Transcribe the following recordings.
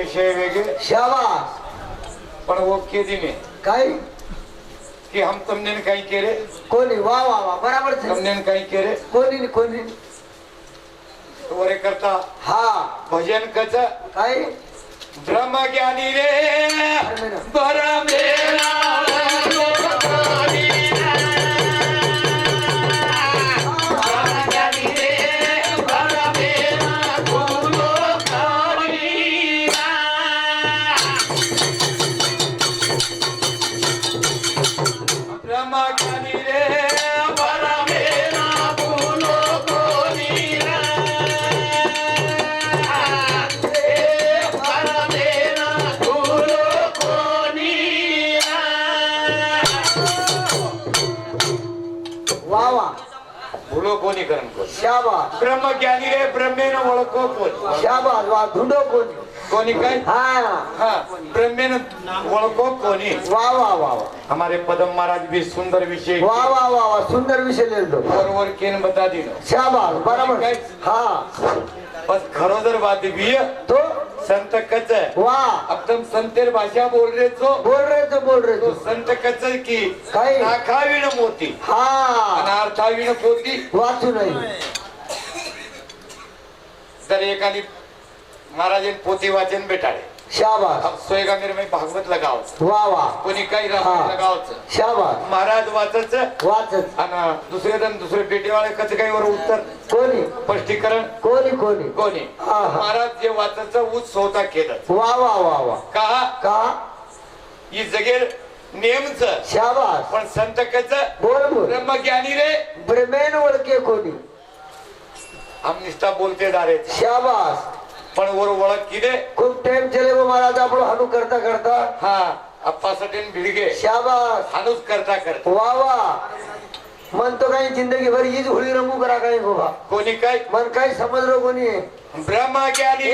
विषय वेगळे शाबाश पण वो के दिने काय कि हम तुमने काही केले कोणी वा वा वा बराबर છે तुमने काही केले कोणी कोणी वरे करता हा भजन कच काय ब्रह्म ज्ञानी रे परमेला कोणी करण कोण शाबाश ब्रह्मज्ञानी रे ब्रह्मेन ओळखो कोण शाबाश वा धुंडो कोणी कोणी काय हा हाँ ब्रह्मेन ओळखो कोणी वा वा वा वा हमारे पदम महाराज भी सुंदर विषय वा वा वा वा सुंदर विषय ले दो और केन बता दी शाबाश बराबर हाँ बस खरो जर बात भी तो संत कच वाह अब तुम संतेर भाषा बोल रहे बोल रहे तो तो संत कच की काय नाखावीण मोती हाँ अनार्थावीण पोती वाचू नाही तर एकाने महाराज पोती वाचन बेटाडे शाबाश अब सोएगा मेरे में भागवत लगाओ वाह वाह कोणी काही हाँ. लगावच शाबाश महाराज वाचच वाचत आणि दुसरे जण दुसरे पेटीवाळे कच काही वर उत्तर कोणी स्पष्टीकरण कोणी कोणी कोणी हा, हा. महाराज जे वाचच ऊच स्वतः केलं वाह वाह वाह वाह का का ही जगेर नेमच शाबाश पण संत कच बोल बोल ब्रह्मज्ञानी रे ब्रह्मेन ओळखे कोणी हम निष्ठा बोलते दारे शाबाश पण वर ओळख किदे खूप टाइम चले वो महाराज आपण हनु करता करता हा अप्पासाठी भिडगे शाबाश हानूच करता करता वाह वाह मन तो काही जिंदगी भर हीच होळी रंगू करा काही बाबा कोणी काय मन काही समजलो कोणी ब्रह्मज्ञानी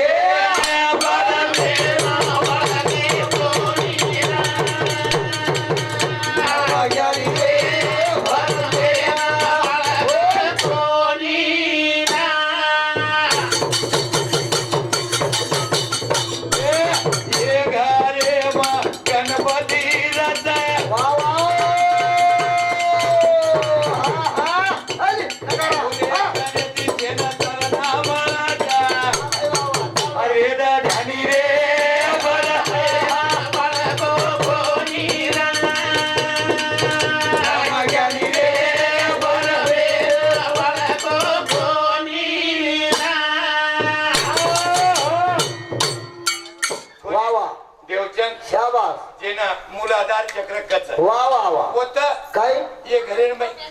मूलाधार चक्र कच वाह वाह वाह होत काय ये घरे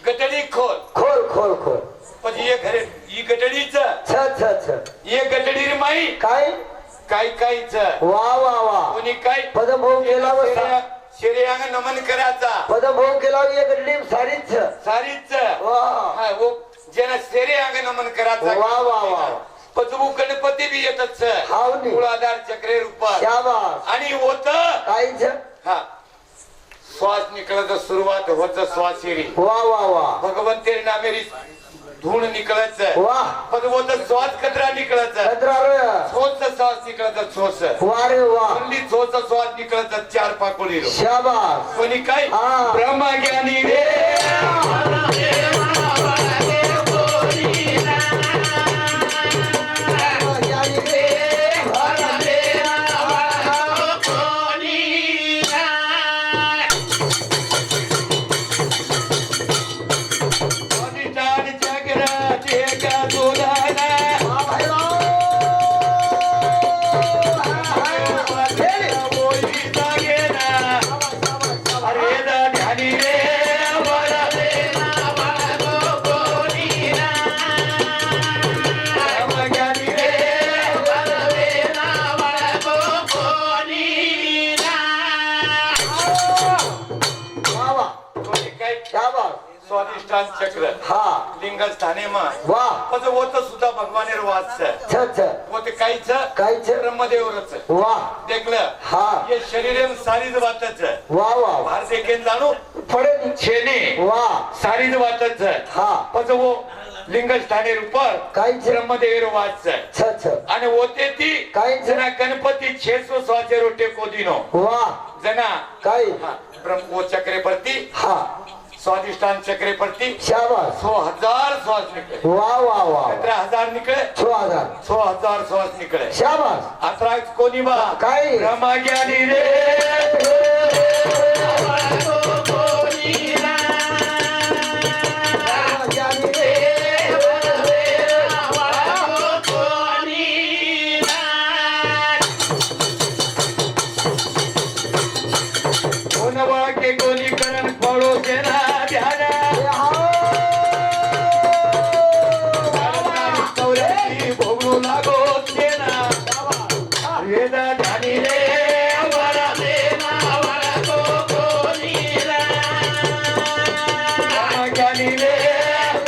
गटडी खोल खोल खोल खोल पण ये घरे ही गटडीच छ छ छ ये गटडी रे माई काय काय कायच वाह वाह वाह कोणी काय पदभाऊ केला व शेर्यांग नमन करायचा पदभाऊ केला एक गड्डी सारीच छ सारीच वाह हा वो ज्याला शेर्यांग नमन करायचा वाह वाह वाह पदभू गणपती बी येतच हावनी मूलाधार चक्रे रूप शाबाश आणि होत काय छ हा श्वास निकलत सुरुवात होत श्वासेरी वाह वाह वाह भगवंतेर नामेरी धूण निकलत वाह पण वो तर श्वास कचरा निकलत कचरा रे छोच श्वास निकलत छोच वाह रे वाह only छोच श्वास निकलत चार पाकोडी शाबाश कोणी काय हा. ब्रह्मज्ञानी रे स्वादिष्टान चक्र हा लिंग स्थाने मा वाह पण वो तर सुद्धा भगवानेर वाच छ छ वो ते काहीच काहीच ब्रह्मदेवरच वाह देखलं हा ये शरीर सारीच वाटच वाह वाह वाह बाहेर देखील जाणू पडे छेने वाह सारीच वाटच हा पण वो लिंगस्थाने रूपर काहीच ब्रह्मदेव वाच छ छ आणि होते ती काहीच जना गणपती 600 स्वाचे रोटे कोदिनो वा जना काही ब्रह्मो चक्रेपर्ती हा स्वादिष्टान चक्रेपर्ती शाबास 100,000 श्वास निकले वा वा वा 17,000 निकले 6,000 100,000 श्वास निकले शाबास आता कोणी बा काय ब्रह्मज्ञानी रे के कोणी करण पडो देना ध्यान चौऱ्याची भोगू लागो देना वेद ध्यानी रे वरा देना वरा तो कोणी ज्ञानी रे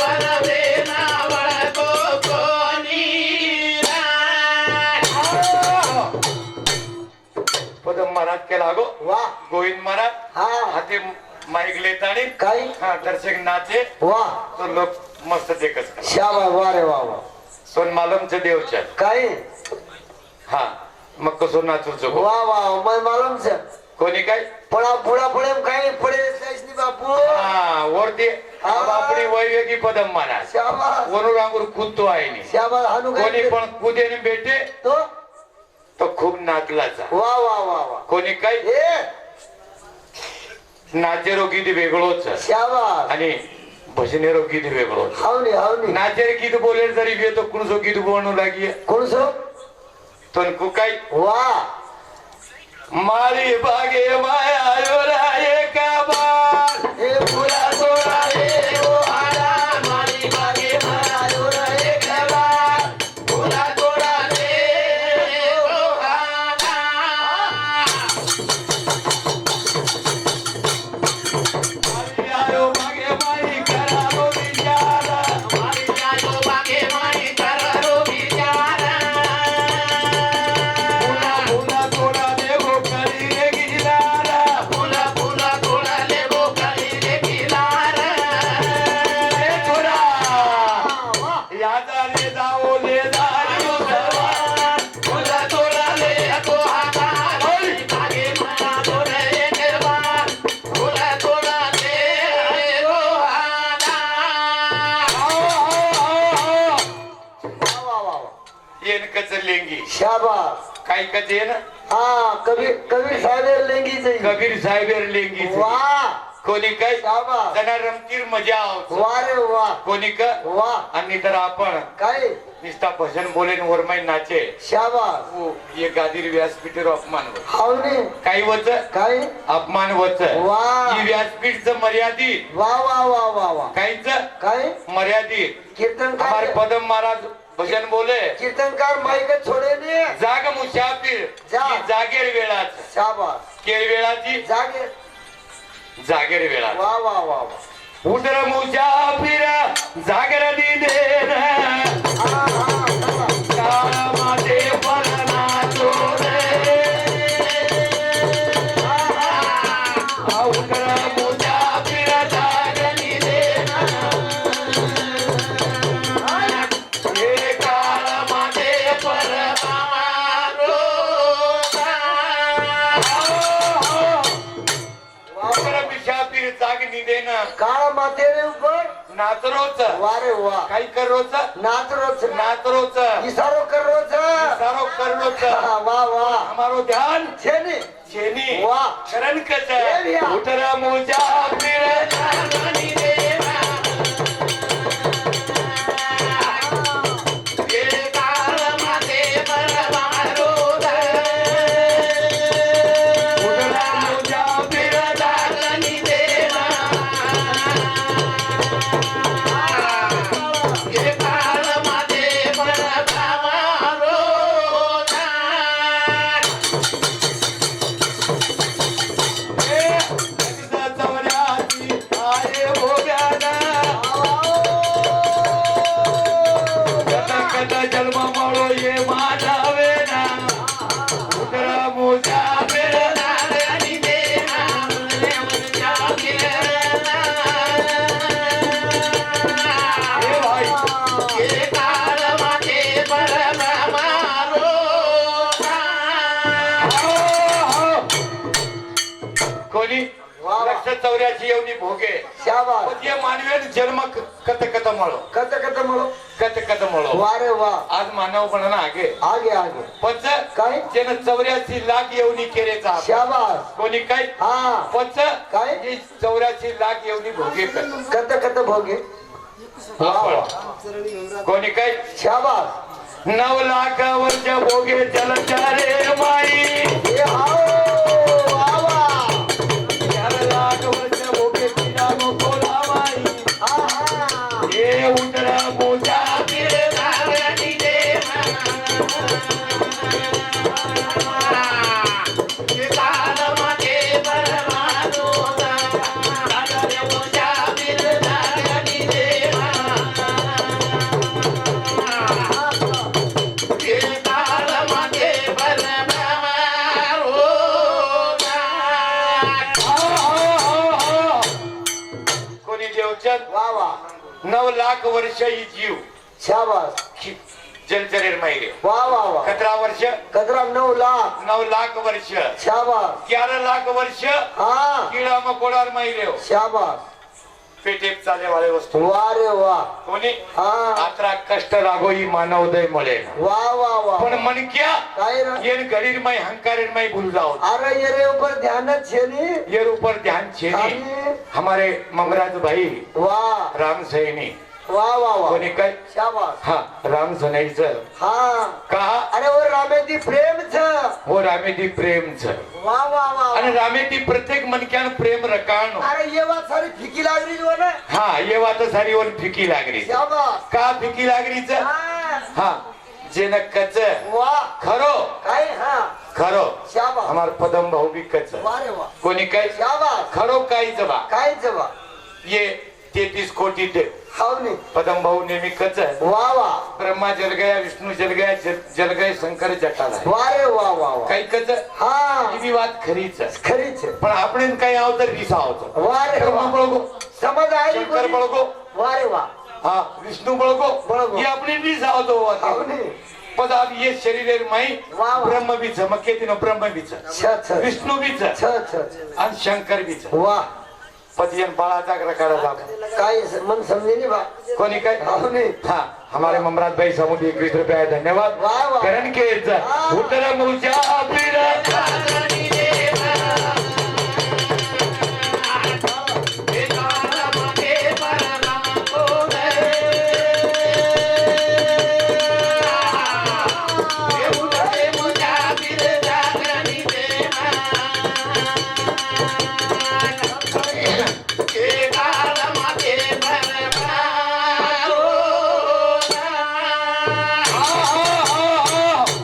वरा देना वरा तो कोणी पदम महाराज के लागो वा गोविंद महाराज हा हाते माईक लेतानी काही हा दर्शक नाचे वा तो लोक मस्त देखत शाबास वा रे वा वा सोन मालमचे देवच्या काही हा मग कसो नाचू चुको वा वा मैं मालूम से कोणी काय पडा पुढा पुढे काही पडे सैसनी बापू हा वरती हा. आपली वैवेगी पदम महाराज शाबास वरून अंगूर कूदतो आहे नी. शाबास हानू कोणी काही पण कुदेने भेटे तो तो खूप नाचलाचा वा वा वा वा कोणी काय ए नाचेरो गीत वेगळोच शाबास आणि भजनेरो गीत वेगळोच हावनी हावनी नाचेर गीत बोले जरी बी तो कुणसो गीत बोलणू लागी कोण सो तनकू काय वा मारी बागे माया राये का बार हे फुला तोडा रे ओ आला मारी बागे माया रे कबा फुला तोडा रे ओ आला आयो बागे माई करारो बिचारा मारी आयो बागे मारी करारो बिचारा फुला तोडा देवो करी रे गिलारा फुला फुला तोडा ले गो करी रे किनारा रे थोडा यादा रे जाओ ले जायो सरवा फुला तोडा ले तो हाता बागे माया रे कबा फुला तोडा ले ओ आला वा वा वा येन कच लेंगी शाबास काय कच येन हाँ कबीर साहेब लेंगी चाहिए कबीर साहेबेर लेंगी वाह कोणी काय शाबास जना रमतीर मजा आवत वाह रे वाह कोणी का वाह आणि तर आपण काय निस्ता भजन बोलेन वरमाई नाचे शाबास वो ये गादीर व्यासपीठेर अपमान होत हावने काही वच काय अपमान वच वाह. ही व्यासपीठचं मर्यादित वाह वाह वाह वाह वाह काहीच काय मर्यादित कीर्तनकार हमारे पदम महाराज भजन बोले कीर्तनकार माईक छोड़े ने जाग मुसाफिर जा. ही जागेर वेळाच शाबास केर वेळाची जागे जागेर वेळा वाह वाह वाह वाह उदर मुसाफिर जागर दिदेन हाँ हाँ शाबास कामाते परना चोरे उदर मुसाफिर जागर दिदेन हे कामाते उदर मुसाफिर जाग निदेन काळा मातेरे ऊपर नाचरोच वारे वाह काही करोच नाच रोच नाचरोच इशारो कर रोच सारो करलोच हाँ, वाह वाह हमारो ध्यान छे ने छेनी वाह शरण कच ये भैया. उतरा मोजा फिर जागनी देवा ये काल माते परमारो उतरा मोजा फिर जागनी देवा ये काल माते परमारो चौऱ्या कोणी वा वा. लक्ष 84 येवनी भोगे शाबास पण जे मानवेन जन्म कत कत मळो कत कत म्हणू कत कत मळो वारे वा आज मानव पण आगे आगे आगे पच काय? जेन 84 लाख येवनी केरेचा शाबास कोणी काय हा पच काय? हे 84 लाख येवनी भोगे कर कत कत भोगे वा वा कोणी काय शाबास 9 लाख वर्ष भोगे चलचारे माई हे आओ वा वा 4 लाख वर्ष भोगे तिला मोला माई आहा हे उतरा मोजा बिरदावणी देवा काल मध्ये परमानोदा काल मोजा बिरदावणी देवा काल मध्ये परमानोदा कोणी देवचंद वा वा 9 लाख वर्ष ही जीव शाबास जलचरेर माहिरे वा वा वा 17 वर्ष कदरा 9 लाख 9 लाख वर्ष शाबास 11 लाख वर्ष हा किडा मकोडार माहिरे हो शाबास पेटेप चाले वाले वस्तू वा रे वा कोणी हा आत्रा कष्ट लागो ही मानवदय मळे वा वा वा पण मन क्या काय रे ये गरीर माई हंकारेर माई भूल जाओ अरे ये रे ऊपर ध्यान छे नी ये ऊपर ध्यान छे नहीं खाली हमारे ममराज भाई वा राम सैनी वा वा वा कोणी काय शाबास हा राम सैनीचं हा कहा अरे वो रामेदी प्रेम छ हो रामेदी प्रेम छ वा वा वा आणि रामेदी प्रत्येक मनक्यान प्रेम रकाणो अरे ये बात सारी फिकी लाग रही जो ना हा ये बात सारी वन फिकी लागरी शाबास का फिकी लागरीच हा हा जेन कच वा खरो काय हा खरो शाबास हमार पदम भाऊ भी कच वा रे वा कोणी काय शाबास खरो काहीच बा काय जवा ये 33 कोटी दे हावनी पदम भाऊ नेहमी कच वा वा ब्रह्मा जल गया विष्णू जल गया जल गए शंकर जटाला वा रे वा वा वा काही कच हा ही बी વાત खरी છે खरी छे પણ આપણે કઈ આવતર રીસા આવતો वा रे ब्रह्मा वा बळगो समझ आई शंकर बळगो वा रे वा हा विष्णू बळगो बळगो. ही आपली રીસા આવतो हावनी पण अब ये शरीरेर माई वा वा. ब्रह्म बी छ मके तिनो ब्रह्म बी छ छ छ विष्णू बी छ छ छ आणि शंकर बी छ वा पतियन बाळाचा प्रकार काय मन समझे नहीं बा कोणी काय हावनी हा हमारे ममराज भाई समुद्र 21 रुपया धन्यवाद वाह, वाह. करण के उत्तर मुजा पीर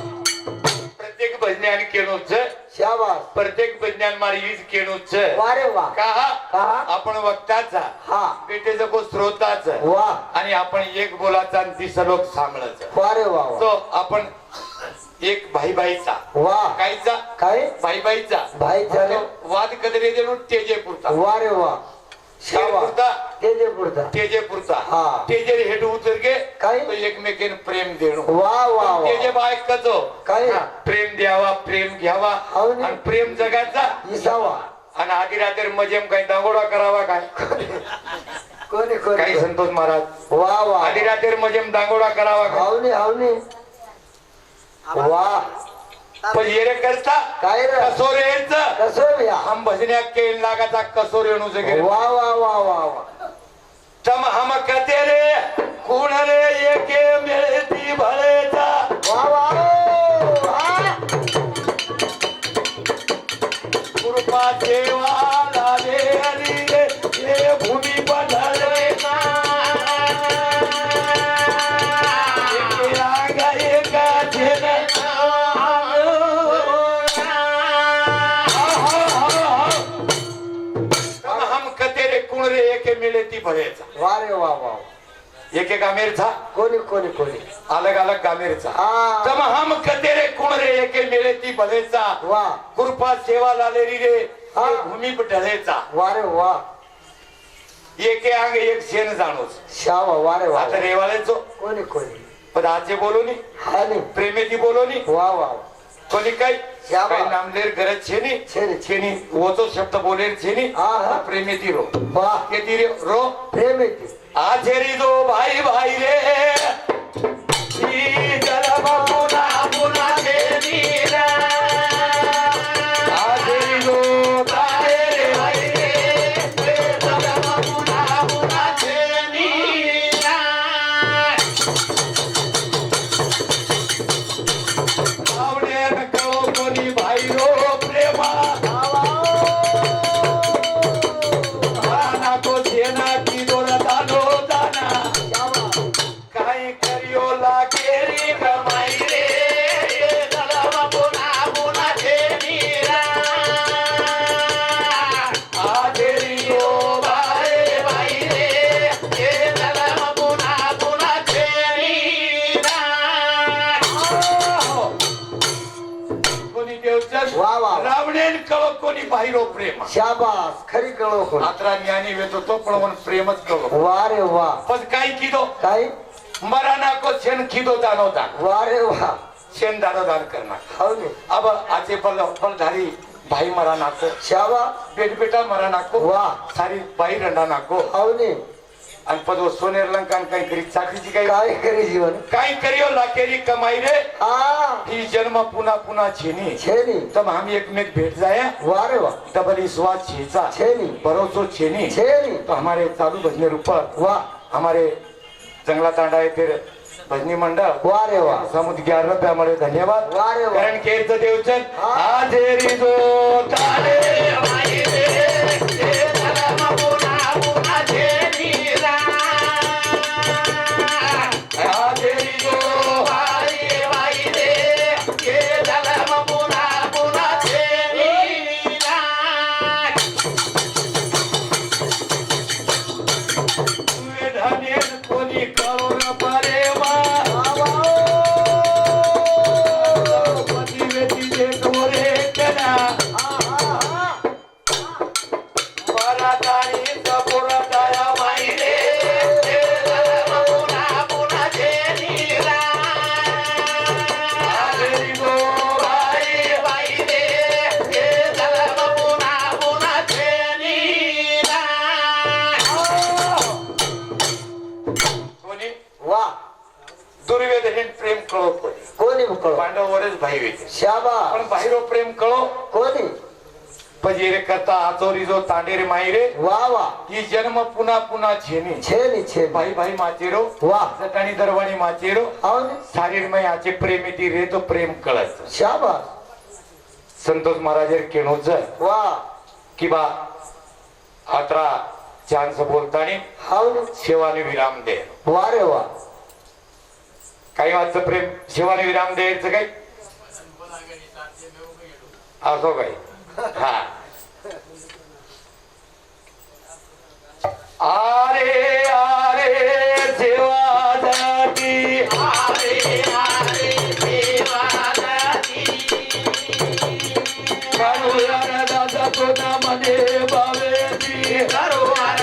प्रत्येक भजन्यान केणूच शाबास प्रत्येक भजन्यान मारी हीच केणूच वा रे वा का कहा? आपण वक्ताचा हा पेटेचा को श्रोताच वा आणि आपण एक बोलाचा आणि 30 लोक सांगळच वा रे वा वा तो आपण एक भाई भाईचा वा कायचा काय भाई भाईचा भाई झाले वाद कदरे देणू तेजेपुरता वा रे वा शाबास तेजेपुरता तेजे पुरता तेजेपुरता हा. तेजे हेड उतर गे काय? तो एकमेकीन प्रेम देणू वा वा वा तेजे बाय कचो काय? हा, प्रेम द्यावा प्रेम घ्यावा हावनी. आणि प्रेम जगाचा इसावा आणि आधी रात्री मजेम काही दांगोडा करावा काय कोणी कोणी काही संतोष महाराज वा वा आधी रात्री मजेम दांगोडा करावा काय हावनी हावनी वा पण येरे करता काय रे कसोर यायचं कसो भ्या हम भजन्या केळ लागाचा कसोर येणू जगे वा वा वा वा वा तम हम कते रे कुण रे एके मिळती भळेचा वा वा ओ, हा. कृपा देवा लाले हरी रे हे भूमी पधारे एके रागा एका झेन हम कते रे कुण रे एके मिळती भळेचा वा रे वा वा एक एक आमेरचा कोणी कोणी कोणी अलग अलग गामेरचा हा तम हम कते रे कुण रे एके मिळती भळेचा वा कृपा सेवा लालेरी रे हा. हे भूमी ढळेचा वा रे वा एके अंग एक शेण जाणूच शावा वा रे वा आता रेवाळेचो कोणी कोणी पण आजचे बोलोनी हा नाही प्रेमेची बोलोनी वा वा कोणी काही श्यामा. काही नामदेर गरज छेनी छेनी. छेनी वो शब्द बोलेर छेनी हा, हा. प्रेमे ती रो वाह के ती रो प्रेम येते आजेरी दो भाई भाई रे ही जलम पुन्हा पुन्हा छेनीरा आजेरी दो भाई रे भाई रे जलम पुन्हा पुन्हा छेनीरा. आवडे कळो कोणी भाई रो प्रेमा राना को छेना की दोरा दानो दाना काही करियो लागे रे कमाई रे जलम पुन्हा पुन्हा छेनीरा. आजेरी दो भाई बाई रे जलम पुन्हा पुन्हा छेनीरा. कोणी देवचंद वा, वा. रावणेन कळो कोणी बाहिरो प्रेम शाबास खरी कळो कोण आत्रा ज्ञानी वेतो तो पण प्रेमच कळो वा रे वा पण काय किदो काय मराना को शेन किदो दानो दान वा रे वा शेन दानो दान करना हो ने अब आचे फलधारी भाई मरा नाको शाबास बेट बेटा मरा नाको वा सारी बाई रंडा नाको हो ने आणि पदो सोनेर लंकान काही करी चाकरीची काही काय करे जीवन काही करियो लाकेरी कमाई रे हा ही जन्म पुन्हा पुन्हा छेनी छेनी तब हम एकमेक भेट जाया वा रे वा डबल विश्वास छेचा छेनी भरोसो छेनी छेनी तो हमारे चालू भजने ऊपर वा हमारे जंगला तांडा है फिर भजनी मंडळ वा रे वा समुद्र 11 रुपयामुळे धन्यवाद वा रे वा कारण केरचं देवचन हा. आजेरी जो तारे बाई रे जलम पुन्हा पुन्हा छेनीरा. आजेरी जो बाई रे जलम पुन्हा पुन्हा छेनीरा. तुझे धनेन कोणी कळो न परेवा पती वेती जे डोरे कना मराठानी सपोरा दाया माई रे जलम पुन्हा पुन्हा छेनीरा. आजेरी जो भाई बाई रे जलम पुन्हा पुन्हा छेनीरा. कोणी वा दुर्योधन प्रेम कळो कोणी कोणी कळो पांडववरच भाई वेते शाबास पण बाहिरो प्रेम कळो कोणी पजेरे करता आचोरी जो तांडेरे माई रे वा वा ही जन्म पुन्हा पुन्हा छेनी छेनी छेनी भाई भाई माचेरो वा सटाणी दरवाणी माचेरो हो ने शारीर में आचे प्रेम येती रे तो प्रेम कळत शाबास संतोष महाराज केणोच वा कि बा अत्रा चान्स बोलतानी हो ने शिवाने विराम दे वा रे वा काही वाजचं प्रेम शिवाने विराम द्यायचं काही असो काही हा अरे अरे सेवा जाती आरे आरे देवादाती करुणा दादा कोणा मने बावेती करुणार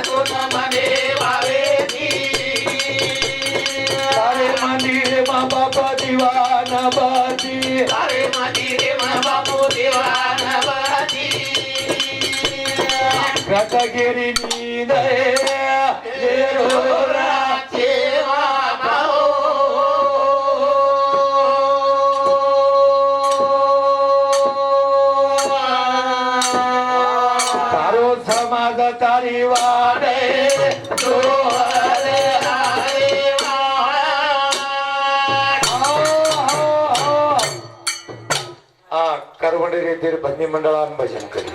कोण मने भावेती सारे मंदिर मा बापा दिवाना बाती अरे मंदिरे मा बापू देवानवाती रटगिरी नींद हे रोरा देवा भाऊ तारो समाज तारी वाडे दोहरे आरे करवडे रे भजनी मंडळान भजन करी